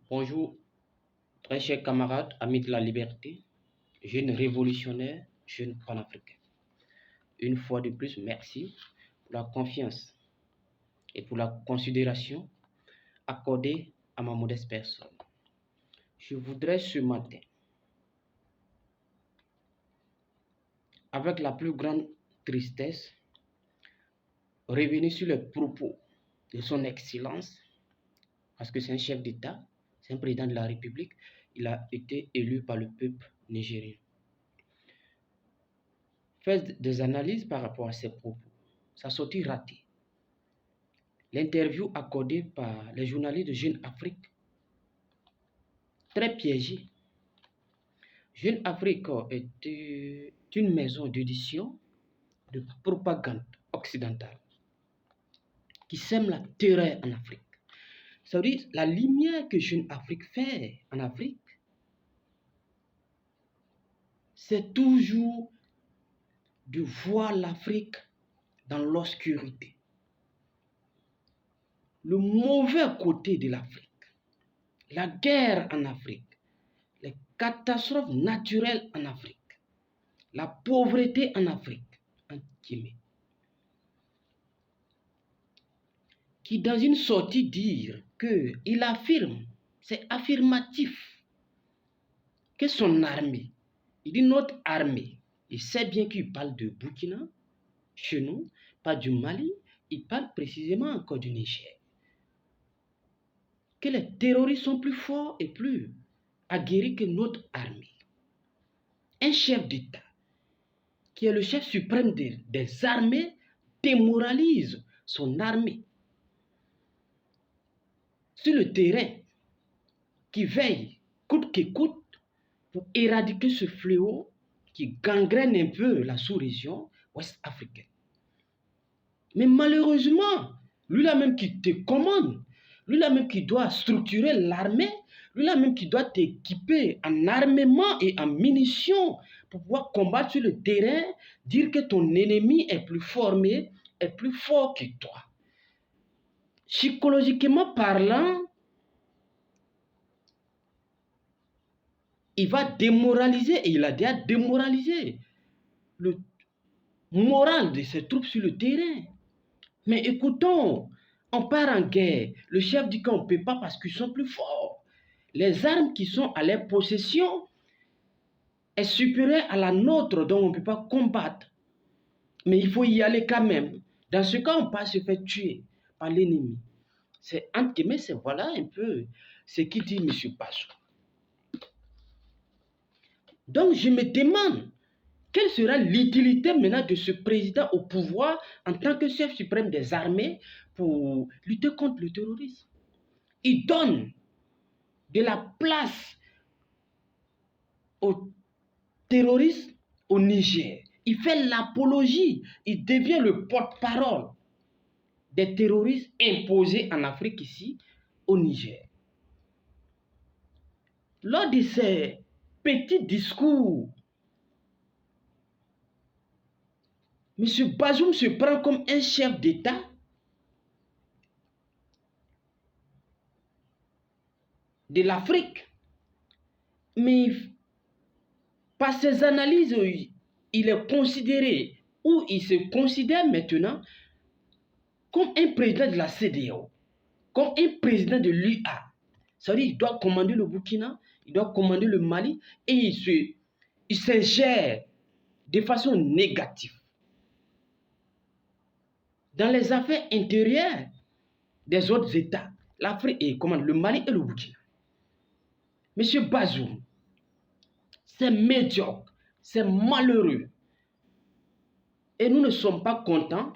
Bonjour, très chers camarades, amis de la liberté, jeunes révolutionnaires, jeunes panafricains. Une fois de plus, merci pour la confiance et pour la considération accordée à ma modeste personne. Je voudrais ce matin, avec la plus grande tristesse, revenir sur les propos de son Excellence, parce que c'est un chef d'État, c'est un président de la République, il a été élu par le peuple nigérien. Faites des analyses par rapport à ses propos. Sa sortie ratée. L'interview accordée par les journalistes de Jeune Afrique, très piégée. Jeune Afrique est une maison d'édition de propagande occidentale qui sème la terreur en Afrique. Ça veut dire la lumière que Jeune Afrique fait en Afrique, c'est toujours de voir l'Afrique dans l'obscurité. Le mauvais côté de l'Afrique, la guerre en Afrique, les catastrophes naturelles en Afrique, la pauvreté en Afrique, en guillemets, qui dans une sortie dire qu'il affirme, c'est affirmatif, que son armée, il dit notre armée, il sait bien qu'il parle de Burkina, chez nous, pas du Mali, il parle précisément encore du Niger. Que les terroristes sont plus forts et plus aguerris que notre armée. Un chef d'État, qui est le chef suprême des armées, démoralise son armée. Sur le terrain, qui veille coûte que coûte pour éradiquer ce fléau qui gangrène un peu la sous-région ouest-africaine. Mais malheureusement, lui-là même qui te commande, lui-là même qui doit structurer l'armée, lui-là même qui doit t'équiper en armement et en munitions pour pouvoir combattre sur le terrain, dire que ton ennemi est plus formé, est plus fort que toi. Psychologiquement parlant, il va démoraliser, et il a déjà démoralisé le moral de ses troupes sur le terrain. Mais écoutons, on part en guerre, le chef dit qu'on ne peut pas parce qu'ils sont plus forts. Les armes qui sont à leur possession est supérieure à la nôtre, donc on ne peut pas combattre. Mais il faut y aller quand même. Dans ce cas, on ne peut pas se faire tuer par l'ennemi. C'est entre guillemets, c'est voilà un peu ce qu'il dit M. Bazoum. Donc je me demande, quelle sera l'utilité maintenant de ce président au pouvoir en tant que chef suprême des armées pour lutter contre le terrorisme? Il donne de la place aux terroristes au Niger. Il fait l'apologie, il devient le porte-parole des terroristes imposés en Afrique ici, au Niger. Lors de ces petits discours, M. Bazoum se prend comme un chef d'État de l'Afrique. Mais par ses analyses, il est considéré, ou il se considère maintenant comme un président de la CEDEAO, comme un président de l'UA. Ça veut dire qu'il doit commander le Burkina, il doit commander le Mali, et il s'ingère de façon négative dans les affaires intérieures des autres États, l'Afrique et le Mali et le Burkina. Monsieur Bazoum, c'est médiocre, c'est malheureux. Et nous ne sommes pas contents.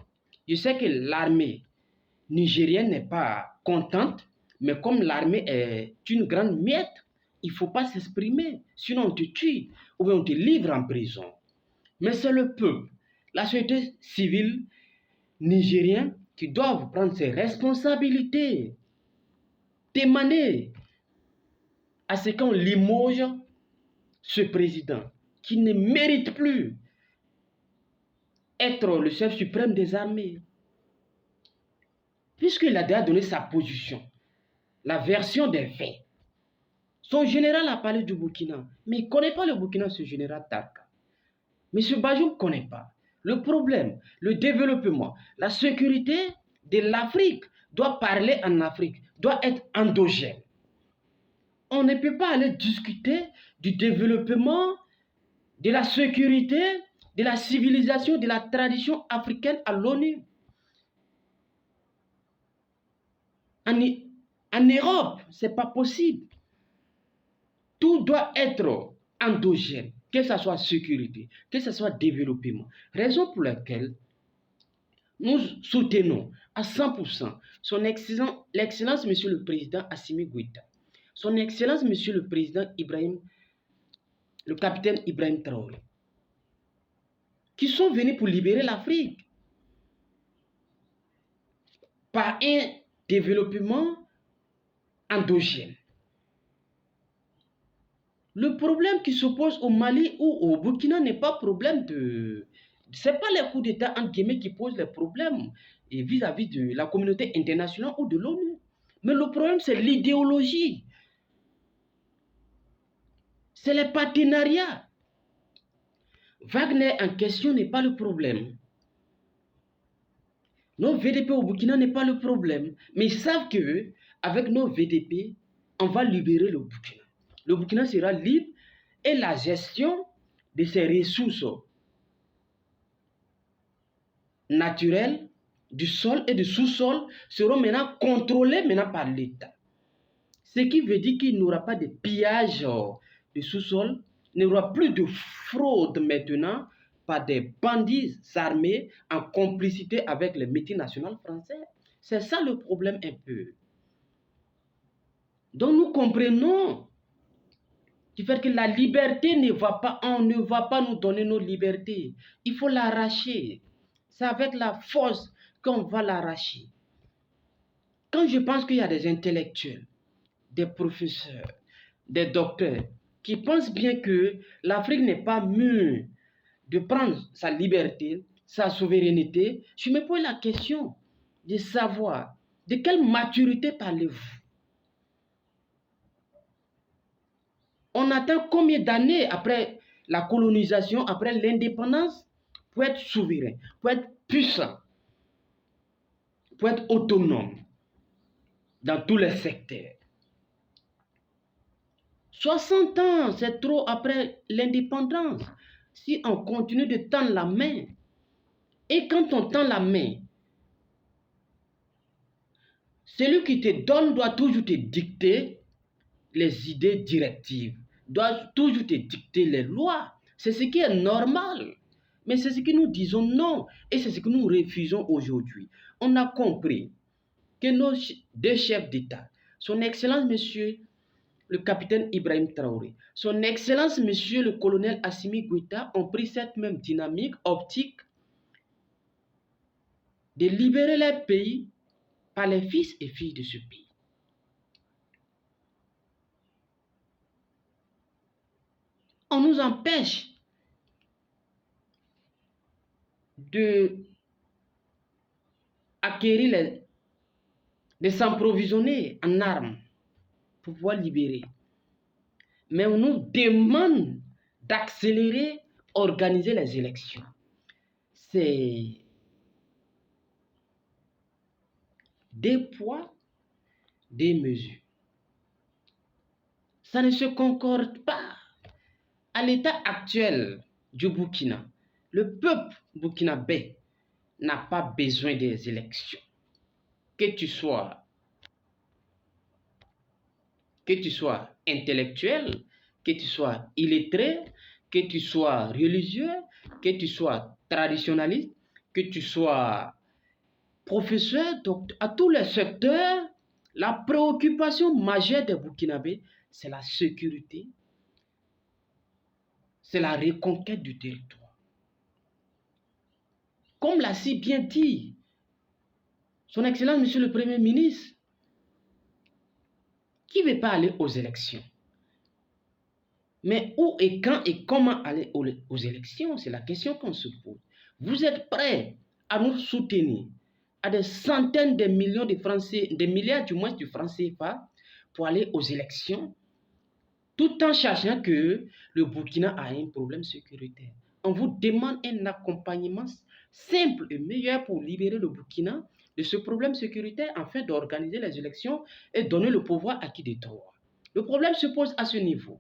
Je sais que l'armée nigérienne n'est pas contente, mais comme l'armée est une grande miette, il ne faut pas s'exprimer, sinon on te tue ou bien on te livre en prison. Mais c'est le peuple, la société civile nigérienne qui doivent prendre ses responsabilités, demander à ce qu'on limoge ce président qui ne mérite plus être le chef suprême des armées. Puisqu'il a déjà donné sa position, la version des faits, Son général a parlé du Burkina, mais il ne connaît pas le Burkina, ce général Tarka. M. Bazoum ne connaît pas. Le problème, le développement, la sécurité de l'Afrique doit parler en Afrique, doit être endogène. On ne peut pas aller discuter du développement, de la sécurité, de la civilisation, de la tradition africaine à l'ONU. En Europe, ce n'est pas possible. Tout doit être endogène, que ce soit sécurité, que ce soit développement. Raison pour laquelle nous soutenons à 100% l'excellence, Monsieur le Président Assimi Goïta, son excellence, Monsieur le Président le capitaine Ibrahim Traoré, qui sont venus pour libérer l'Afrique par un développement endogène. Le problème qui s'oppose au Mali ou au Burkina n'est pas problème de... Ce n'est pas les coups d'État entre guillemets qui posent les problèmes vis-à-vis de la communauté internationale ou de l'ONU. Mais le problème, c'est l'idéologie. C'est les partenariats. Wagner en question n'est pas le problème. Nos VDP au Burkina n'est pas le problème. Mais ils savent qu'avec nos VDP, on va libérer le Burkina. Le Burkina sera libre et la gestion de ses ressources naturelles, du sol et du sous-sol seront maintenant contrôlées par l'État. Ce qui veut dire qu'il n'y aura pas de pillage de sous-sol, il n'y aura plus de fraude maintenant par des bandits armés en complicité avec les multinationales françaises. C'est ça le problème un peu. Donc nous comprenons du fait que la liberté ne va pas, on ne va pas nous donner nos libertés. Il faut l'arracher. C'est avec la force qu'on va l'arracher. Quand je pense qu'il y a des intellectuels, des professeurs, des docteurs qui pensent bien que l'Afrique n'est pas mûre de prendre sa liberté, sa souveraineté, je me pose la question de savoir de quelle maturité parlez-vous? On attend combien d'années après la colonisation, après l'indépendance, pour être souverain, pour être puissant, pour être autonome dans tous les secteurs. 60 ans, c'est trop après l'indépendance. Si on continue de tendre la main, et quand on tend la main, celui qui te donne doit toujours te dicter les idées directives, doit toujours te dicter les lois. C'est ce qui est normal. Mais c'est ce que nous disons non. Et c'est ce que nous refusons aujourd'hui. On a compris que nos deux chefs d'État, son Excellence Monsieur le capitaine Ibrahim Traoré, son Excellence Monsieur le colonel Assimi Goïta ont pris cette même dynamique optique de libérer les pays par les fils et filles de ce pays. On nous empêche de acquérir de s'approvisionner en armes pour pouvoir libérer. Mais on nous demande d'accélérer, organiser les élections. C'est des poids, des mesures. Ça ne se concorde pas. À l'état actuel du Burkina, le peuple burkinabé n'a pas besoin des élections. Que tu sois intellectuel, que tu sois illettré, que tu sois religieux, que tu sois traditionnaliste, que tu sois professeur, donc à tous les secteurs, la préoccupation majeure des Burkinabés, c'est la sécurité, c'est la reconquête du territoire. Comme l'a si bien dit son Excellence Monsieur le Premier ministre, qui ne veut pas aller aux élections? Mais où et quand et comment aller aux élections? C'est la question qu'on se pose. Vous êtes prêts à nous soutenir à des centaines de millions de Français, des milliards du moins de francs CFA pour aller aux élections? tout en sachant que le Burkina a un problème sécuritaire. On vous demande un accompagnement simple et meilleur pour libérer le Burkina de ce problème sécuritaire afin d'organiser les élections et donner le pouvoir à qui de droit. Le problème se pose à ce niveau.